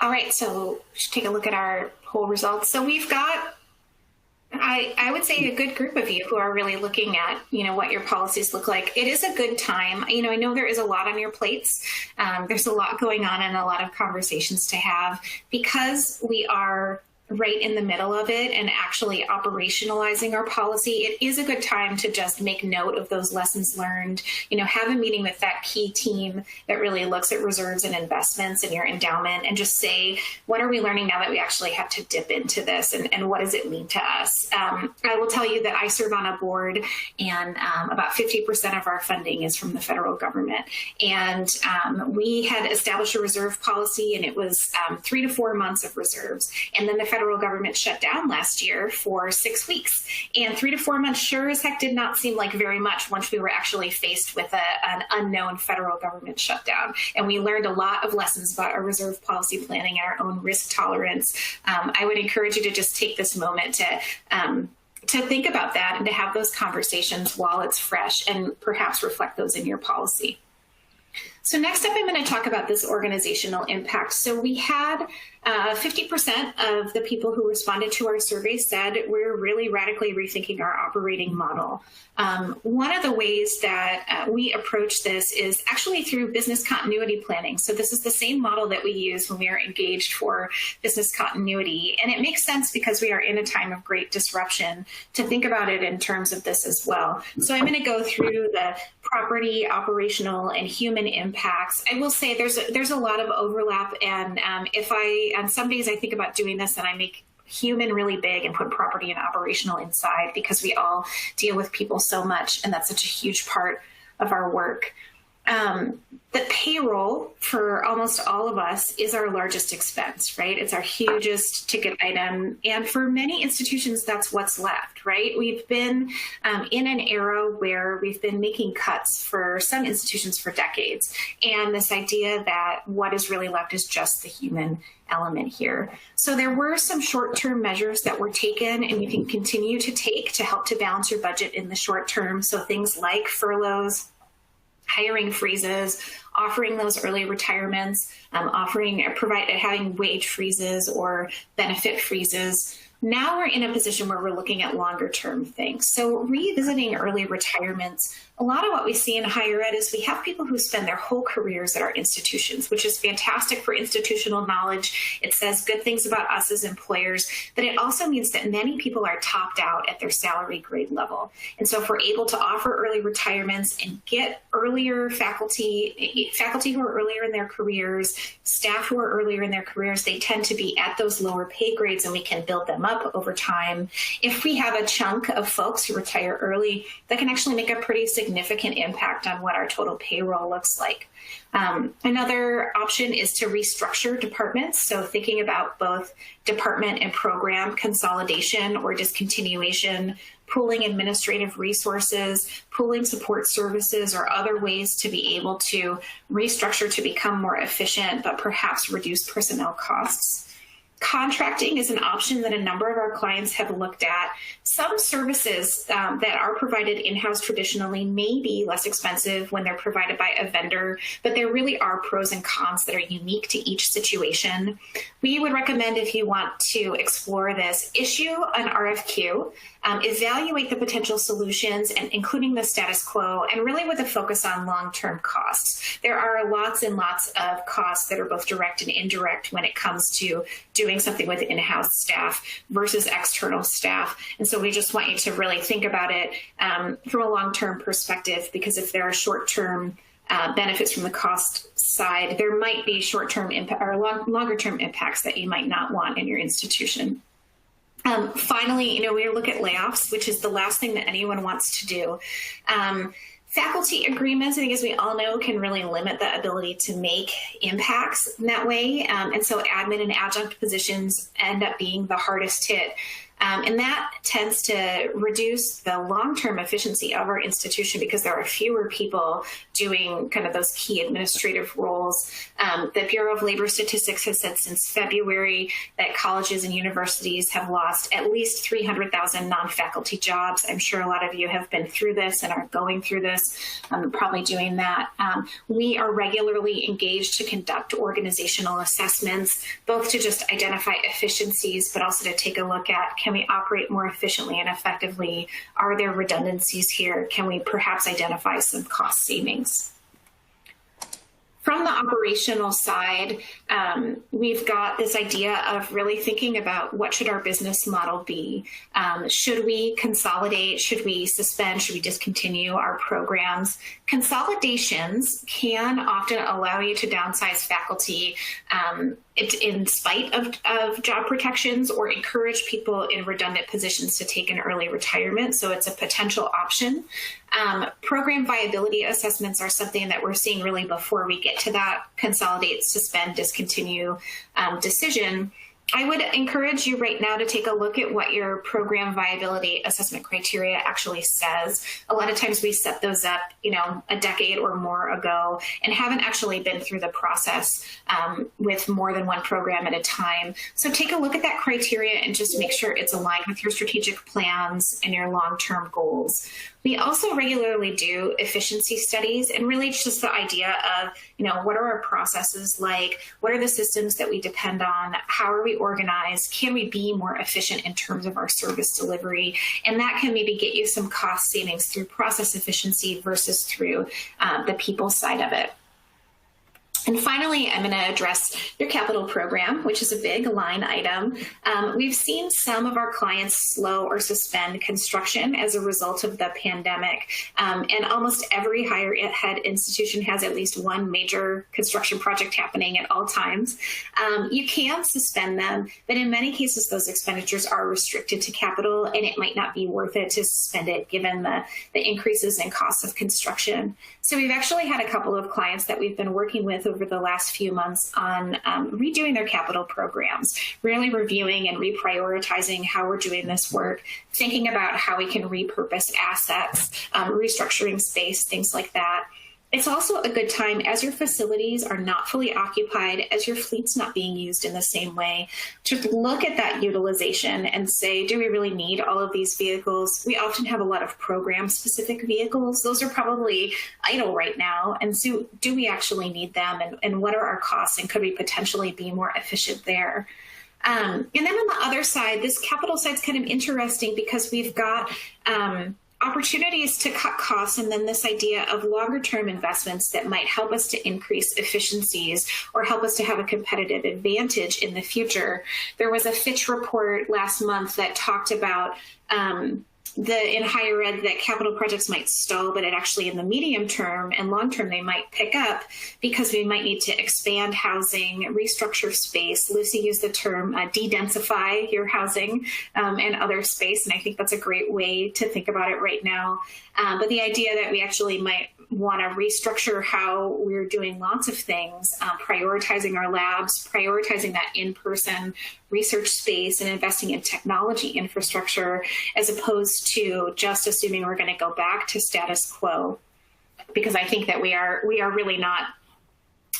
All right, so we should take a look at our poll results. So we've got, I would say, a good group of you who are really looking at, what your policies look like. It is a good time. I know there is a lot on your plates. There's a lot going on and a lot of conversations to have. Because we are right in the middle of it and actually operationalizing our policy, it is a good time to just make note of those lessons learned, have a meeting with that key team that really looks at reserves and investments in your endowment and just say, what are we learning now that we actually have to dip into this, and what does it mean to us? I will tell you that I serve on a board, and about 50% of our funding is from the federal government. And we had established a reserve policy, and it was 3 to 4 months of reserves. And then the federal federal government shut down last year for 6 weeks. And 3 to 4 months sure as heck did not seem like very much once we were actually faced with an unknown federal government shutdown. And we learned a lot of lessons about our reserve policy planning and our own risk tolerance. I would encourage you to just take this moment to think about that and to have those conversations while it's fresh and perhaps reflect those in your policy. So next up, I'm going to talk about this organizational impact. So we had 50% of the people who responded to our survey said we're really radically rethinking our operating model. One of the ways that we approach this is actually through business continuity planning. So this is the same model that we use when we are engaged for business continuity. And it makes sense because we are in a time of great disruption to think about it in terms of this as well. So I'm going to go through the property, operational, and human impacts. I will say there's a lot of overlap, and on some days I think about doing this and I make human really big and put property and operational inside because we all deal with people so much, and that's such a huge part of our work. The payroll for almost all of us is our largest expense, right? It's our hugest ticket item. And for many institutions, that's what's left, right? We've been in an era where we've been making cuts for some institutions for decades. And this idea that what is really left is just the human element here. So there were some short-term measures that were taken and you can continue to take to help to balance your budget in the short term. So things like furloughs, hiring freezes, offering those early retirements, having wage freezes or benefit freezes. Now we're in a position where we're looking at longer term things. So revisiting early retirements, a lot of what we see in higher ed is we have people who spend their whole careers at our institutions, which is fantastic for institutional knowledge. It says good things about us as employers, but it also means that many people are topped out at their salary grade level. And so if we're able to offer early retirements and get earlier faculty who are earlier in their careers, staff who are earlier in their careers, they tend to be at those lower pay grades and we can build them up over time. If we have a chunk of folks who retire early, that can actually make a pretty significant impact on what our total payroll looks like. Another option is to restructure departments. So thinking about both department and program consolidation or discontinuation, pooling administrative resources, pooling support services, or other ways to be able to restructure to become more efficient, but perhaps reduce personnel costs. Contracting is an option that a number of our clients have looked at. Some services that are provided in-house traditionally may be less expensive when they're provided by a vendor, but there really are pros and cons that are unique to each situation. We would recommend, if you want to explore this, issue an RFQ, evaluate the potential solutions, and including the status quo, and really with a focus on long-term costs. There are lots and lots of costs that are both direct and indirect when it comes to doing something with in-house staff versus external staff. And so we just want you to really think about it from a long-term perspective, because if there are short-term benefits from the cost side, there might be short-term impact or longer-term impacts that you might not want in your institution. Finally, we look at layoffs, which is the last thing that anyone wants to do. Faculty agreements, I think, as we all know, can really limit the ability to make impacts in that way. And so admin and adjunct positions end up being the hardest hit. And that tends to reduce the long-term efficiency of our institution because there are fewer people doing kind of those key administrative roles. The Bureau of Labor Statistics has said since February that colleges and universities have lost at least 300,000 non-faculty jobs. I'm sure a lot of you have been through this and are going through this, probably doing that. We are regularly engaged to conduct organizational assessments, both to just identify efficiencies, but also to take a look at, can we operate more efficiently and effectively? Are there redundancies here? Can we perhaps identify some cost savings? From the operational side, we've got this idea of really thinking about what should our business model be. Should we consolidate? Should we suspend? Should we discontinue our programs? Consolidations can often allow you to downsize faculty in spite of job protections, or encourage people in redundant positions to take an early retirement. So it's a potential option. Program viability assessments are something that we're seeing really before we get to that consolidate, suspend, discontinue decision. I would encourage you right now to take a look at what your program viability assessment criteria actually says. A lot of times we set those up, a decade or more ago and haven't actually been through the process with more than one program at a time. So take a look at that criteria and just make sure it's aligned with your strategic plans and your long-term goals. We also regularly do efficiency studies, and really it's just the idea of, what are our processes like? What are the systems that we depend on? How are we organized? Can we be more efficient in terms of our service delivery? And that can maybe get you some cost savings through process efficiency versus through the people side of it. And finally, I'm going to address your capital program, which is a big line item. We've seen some of our clients slow or suspend construction as a result of the pandemic. And almost every higher ed institution has at least one major construction project happening at all times. You can suspend them, but in many cases, those expenditures are restricted to capital, and it might not be worth it to suspend it given the increases in costs of construction. So we've actually had a couple of clients that we've been working with over the last few months on redoing their capital programs, really reviewing and reprioritizing how we're doing this work, thinking about how we can repurpose assets, restructuring space, things like that. It's also a good time, as your facilities are not fully occupied, as your fleet's not being used in the same way, to look at that utilization and say, do we really need all of these vehicles? We often have a lot of program-specific vehicles. Those are probably idle right now. And so do we actually need them? And what are our costs? And could we potentially be more efficient there? And then on the other side, this capital side's kind of interesting because we've got opportunities to cut costs, and then this idea of longer term investments that might help us to increase efficiencies or help us to have a competitive advantage in the future. There was a Fitch report last month that talked about in higher ed that capital projects might stall, but it actually in the medium term and long term, they might pick up because we might need to expand housing, restructure space. Lucie used the term de-densify your housing and other space. And I think that's a great way to think about it right now. But the idea that we actually might want to restructure how we're doing lots of things, prioritizing our labs, prioritizing that in-person research space and investing in technology infrastructure, as opposed to just assuming we're going to go back to status quo. Because I think that we are really not,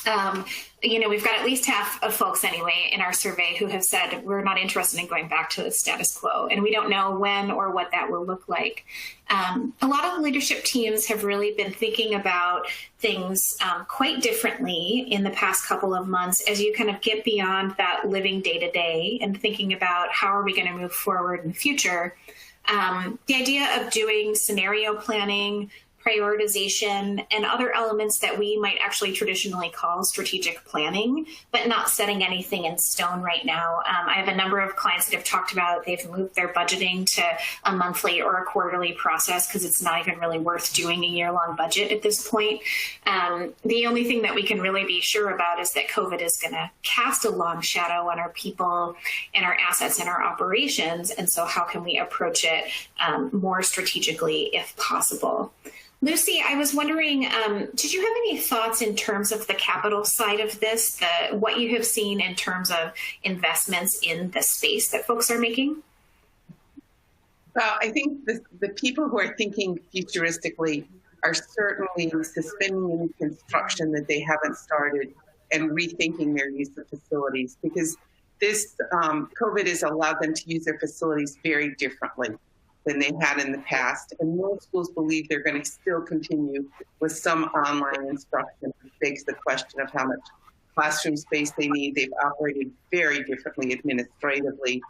we've got at least half of folks anyway in our survey who have said we're not interested in going back to the status quo, and we don't know when or what that will look like. A lot of leadership teams have really been thinking about things quite differently in the past couple of months as you kind of get beyond that living day to day and thinking about how are we going to move forward in the future. The idea of doing scenario planning, prioritization, and other elements that we might actually traditionally call strategic planning, but not setting anything in stone right now. I have a number of clients that have talked about they've moved their budgeting to a monthly or a quarterly process because it's not even really worth doing a year-long budget at this point. The only thing that we can really be sure about is that COVID is going to cast a long shadow on our people and our assets and our operations. And so how can we approach it more strategically if possible? Lucie, I was wondering, did you have any thoughts in terms of the capital side of this, what you have seen in terms of investments in the space that folks are making? Well, I think the people who are thinking futuristically are certainly suspending any construction that they haven't started and rethinking their use of facilities, because this COVID has allowed them to use their facilities very differently than they had in the past. And most schools believe they're going to still continue with some online instruction, which begs the question of how much classroom space they need. They've operated very differently administratively,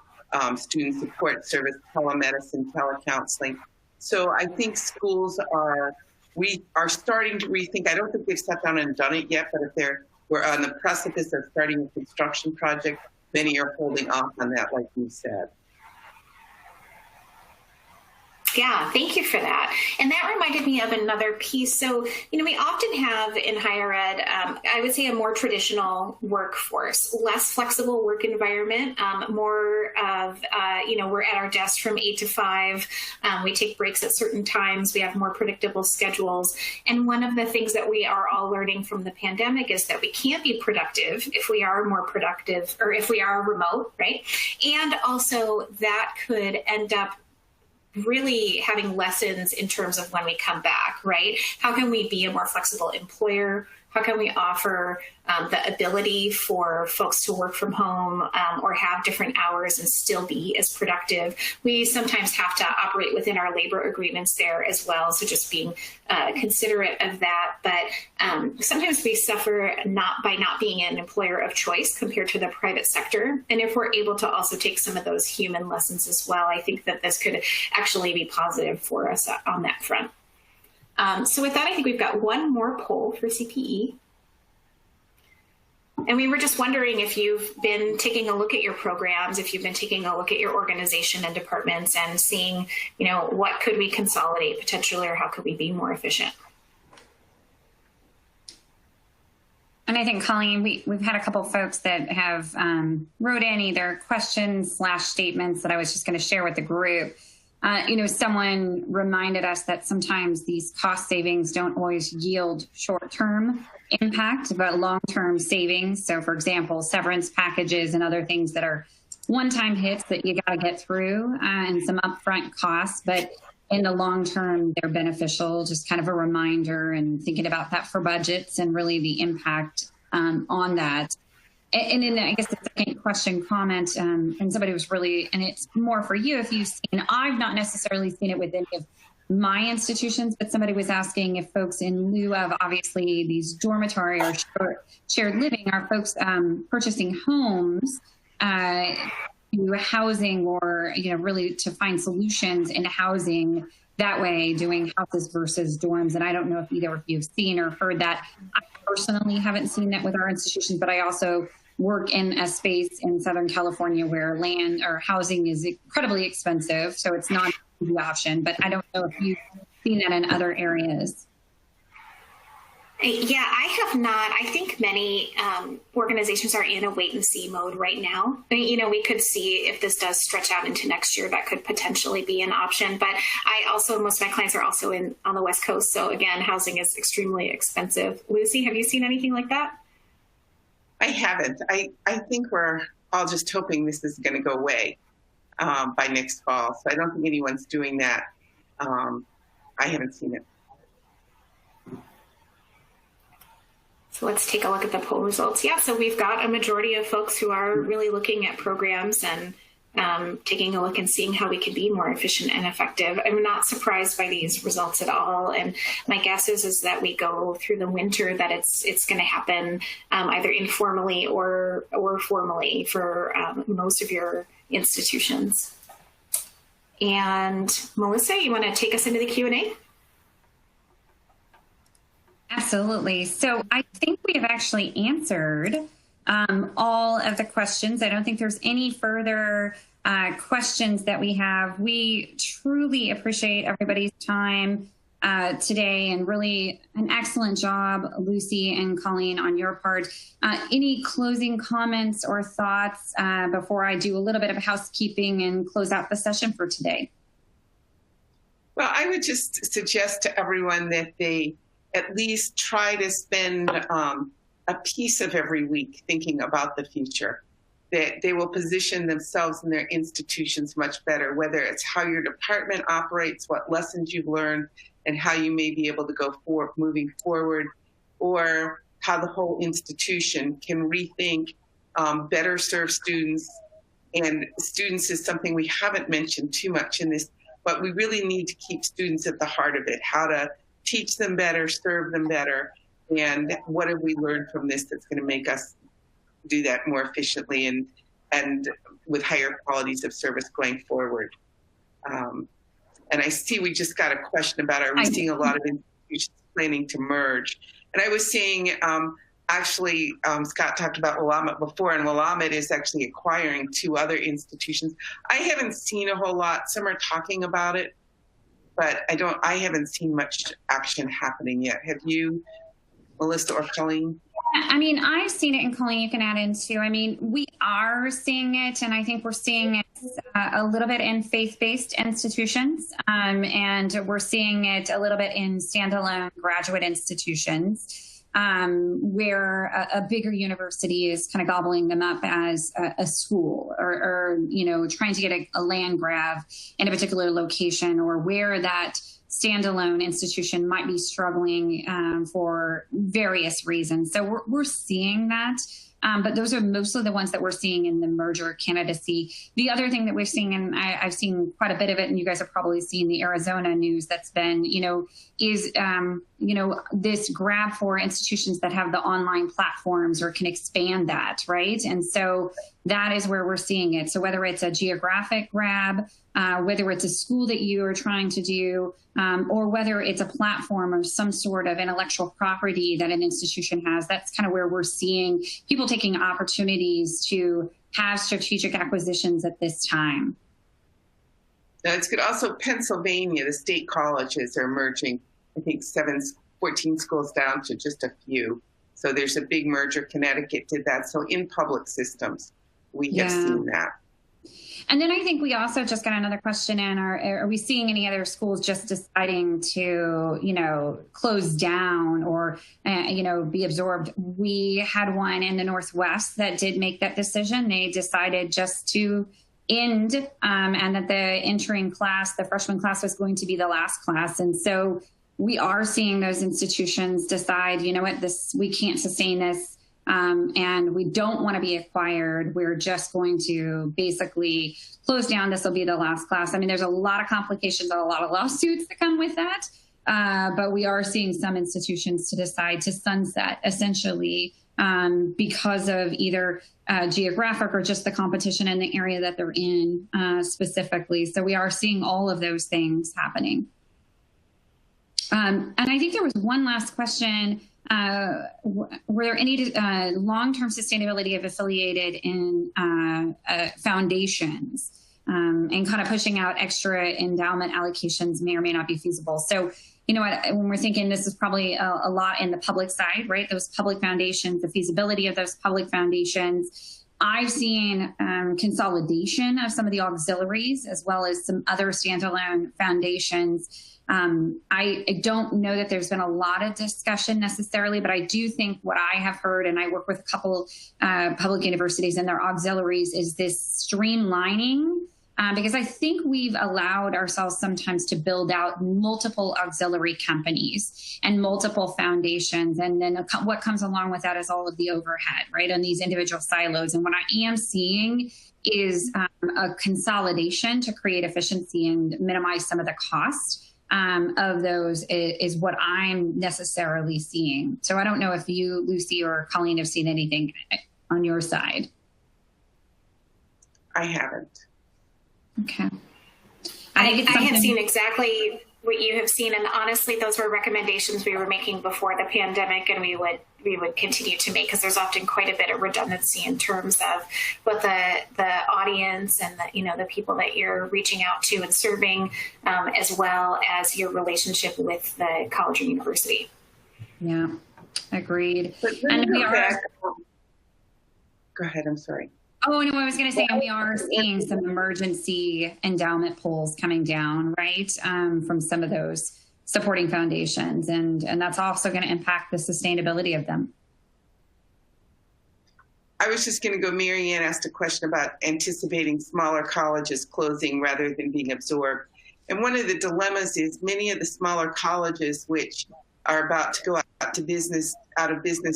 student support service, telemedicine, telecounseling. So I think schools are starting to rethink. I don't think they've sat down and done it yet, but if we're on the precipice of starting a construction project, many are holding off on that, like you said. Yeah, thank you for that. And that reminded me of another piece. So, we often have in higher ed, I would say a more traditional workforce, less flexible work environment, more of, we're at our desk from 8 to 5. We take breaks at certain times. We have more predictable schedules. And one of the things that we are all learning from the pandemic is that we can't be productive if we are more productive or if we are remote, right? And also that could end up really having lessons in terms of when we come back, right? How can we be a more flexible employer? How can we offer the ability for folks to work from home or have different hours and still be as productive? We sometimes have to operate within our labor agreements there as well. So just being considerate of that. But sometimes we suffer by not being an employer of choice compared to the private sector. And if we're able to also take some of those human lessons as well, I think that this could actually be positive for us on that front. So with that, I think we've got one more poll for CPE. And we were just wondering if you've been taking a look at your programs, if you've been taking a look at your organization and departments and seeing, what could we consolidate potentially, or how could we be more efficient? And I think, Colleen, we've had a couple folks that have wrote in either questions/statements that I was just going to share with the group. Someone reminded us that sometimes these cost savings don't always yield short-term impact, but long-term savings. So, for example, severance packages and other things that are one-time hits that you got to get through and some upfront costs, but in the long term, they're beneficial. Just kind of a reminder and thinking about that for budgets and really the impact on that. And then I guess the second question comment, and somebody was really, and it's more for you if you've seen, I've not necessarily seen it with any of my institutions, but somebody was asking if folks in lieu of obviously these dormitory or shared living, are folks purchasing homes to housing or, really to find solutions in housing that way, doing houses versus dorms. And I don't know if either of you have seen or heard that. I personally haven't seen that with our institutions, but I also work in a space in Southern California where land or housing is incredibly expensive. So it's not an easy option, but I don't know if you've seen that in other areas. Yeah, I have not. I think many organizations are in a wait and see mode right now. We could see if this does stretch out into next year, that could potentially be an option. But most of my clients are also on the West Coast. So again, housing is extremely expensive. Lucie, have you seen anything like that? I haven't. I think we're all just hoping this is going to go away by next fall. So I don't think anyone's doing that. I haven't seen it. So let's take a look at the poll results. Yeah, so we've got a majority of folks who are really looking at programs and taking a look and seeing how we can be more efficient and effective. I'm not surprised by these results at all. And my guess is that we go through the winter that it's going to happen either informally or formally for most of your institutions. And Melissa, you want to take us into the Q&A? Absolutely. So I think we have actually answered all of the questions. I don't think there's any further questions that we have. We truly appreciate everybody's time today, and really an excellent job, Lucie and Colleen, on your part. Any closing comments or thoughts before I do a little bit of housekeeping and close out the session for today? Well, I would just suggest to everyone that they at least try to spend a piece of every week thinking about the future, that they will position themselves and their institutions much better, whether it's how your department operates, what lessons you've learned, and how you may be able to go moving forward, or how the whole institution can rethink, better serve students. And students is something we haven't mentioned too much in this, but we really need to keep students at the heart of it, how to teach them better, serve them better, and what have we learned from this that's going to make us do that more efficiently and with higher qualities of service going forward. And I see we just got a question about, are we seeing a lot of institutions planning to merge? And I was saying, Scott talked about Willamette before, and Willamette is actually acquiring 2 other institutions. I haven't seen a whole lot. Some are talking about it. but I haven't seen much action happening yet. Have you, Melissa or Colleen? I mean, I've seen it, and Colleen, you can add in too. I mean, we are seeing it, and I think we're seeing it a little bit in faith-based institutions, and we're seeing it a little bit in standalone graduate institutions, where a bigger university is kind of gobbling them up as a school, or trying to get a land grab in a particular location, or where that standalone institution might be struggling for various reasons. So we're seeing that. But those are mostly the ones that we're seeing in the merger candidacy. The other thing that we're seeing, and I've seen quite a bit of it, and you guys have probably seen the Arizona news that's been, is, this grab for institutions that have the online platforms or can expand that, right? And so that is where we're seeing it. So whether it's a geographic grab, whether it's a school that you are trying to do, or whether it's a platform or some sort of intellectual property that an institution has, that's kind of where we're seeing people taking opportunities to have strategic acquisitions at this time. Now, it's good. Also, Pennsylvania, the state colleges are merging, I think 14 schools down to just a few. So there's a big merger. Connecticut did that. So in public systems, we have seen that. And then I think we also just got another question in, are we seeing any other schools just deciding to, close down or, be absorbed? We had one in the Northwest that did make that decision. They decided just to end and that the entering class, the freshman class, was going to be the last class. And so we are seeing those institutions decide, we can't sustain this. And we don't want to be acquired. We're just going to basically close down. This will be the last class. I mean, there's a lot of complications and a lot of lawsuits that come with that. But we are seeing some institutions to decide to sunset, essentially, because of either geographic or just the competition in the area that they're in specifically. So we are seeing all of those things happening. And I think there was one last question. Were there any long-term sustainability of affiliated in foundations and kind of pushing out extra endowment allocations may or may not be feasible? So, when we're thinking this is probably a lot in the public side, right? Those public foundations, the feasibility of those public foundations. I've seen consolidation of some of the auxiliaries as well as some other standalone foundations. I don't know that there's been a lot of discussion necessarily, but I do think what I have heard, and I work with a couple public universities and their auxiliaries, is this streamlining, because I think we've allowed ourselves sometimes to build out multiple auxiliary companies and multiple foundations. And then what comes along with that is all of the overhead, right, on these individual silos. And what I am seeing is a consolidation to create efficiency and minimize some of the cost of those is what I'm necessarily seeing. So I don't know if you, Lucie or Colleen, have seen anything on your side. I haven't. Okay. I have seen exactly what you have seen, and honestly, those were recommendations we were making before the pandemic, and we would continue to make, because there's often quite a bit of redundancy in terms of what the audience and the people that you're reaching out to and serving, as well as your relationship with the college or university. Yeah, agreed. And we are. Go ahead. I'm sorry. Oh, no, I was going to say, we are seeing some emergency endowment pools coming down, right, from some of those supporting foundations. And that's also going to impact the sustainability of them. I was just going to go, Mary Ann asked a question about anticipating smaller colleges closing rather than being absorbed. And one of the dilemmas is many of the smaller colleges, which are about to go out of business,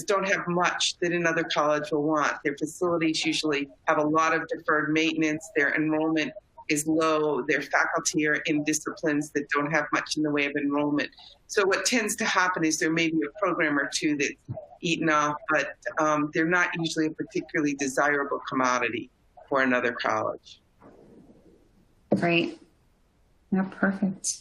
don't have much that another college will want. Their facilities usually have a lot of deferred maintenance. Their enrollment is low. Their faculty are in disciplines that don't have much in the way of enrollment. So what tends to happen is there may be a program or two that's eaten off, but they're not usually a particularly desirable commodity for another college. Great. Yeah, perfect.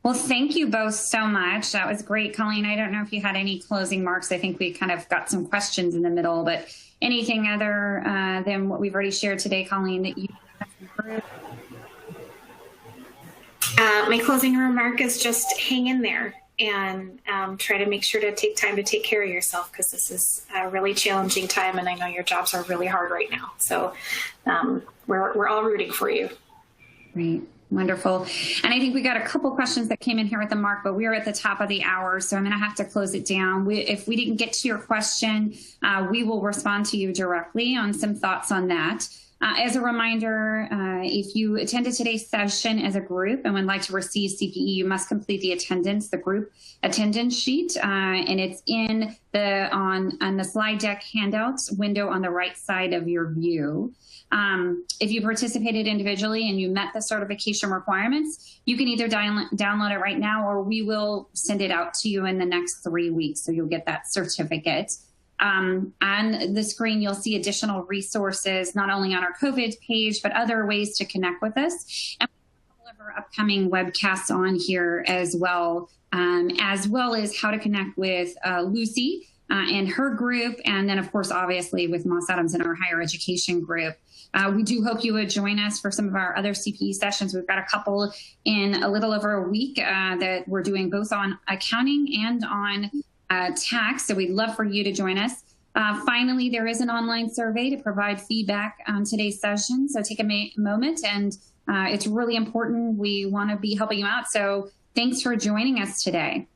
Well, thank you both so much. That was great. Colleen, I don't know if you had any closing remarks. I think we kind of got some questions in the middle, but anything other than what we've already shared today, Colleen, that you have heard? My closing remark is just hang in there and try to make sure to take time to take care of yourself, because this is a really challenging time, and I know your jobs are really hard right now. So we're all rooting for you. Great. Wonderful. And I think we got a couple questions that came in here at the mark, but we are at the top of the hour, so I'm going to have to close it down. If we didn't get to your question, we will respond to you directly on some thoughts on that. As a reminder, if you attended today's session as a group and would like to receive CPE, you must complete the group attendance sheet, and it's in on the slide deck handouts window on the right side of your view. If you participated individually and you met the certification requirements, you can either download it right now, or we will send it out to you in the next 3 weeks, so you'll get that certificate. On the screen, you'll see additional resources, not only on our COVID page, but other ways to connect with us. And we have our upcoming webcasts on here as well as how to connect with Lucie and her group. And then, of course, obviously with Moss Adams and our higher education group. We do hope you would join us for some of our other CPE sessions. We've got a couple in a little over a week that we're doing both on accounting and on tax, so we'd love for you to join us. Finally, there is an online survey to provide feedback on today's session, so take a moment, and it's really important. We want to be helping you out, so thanks for joining us today.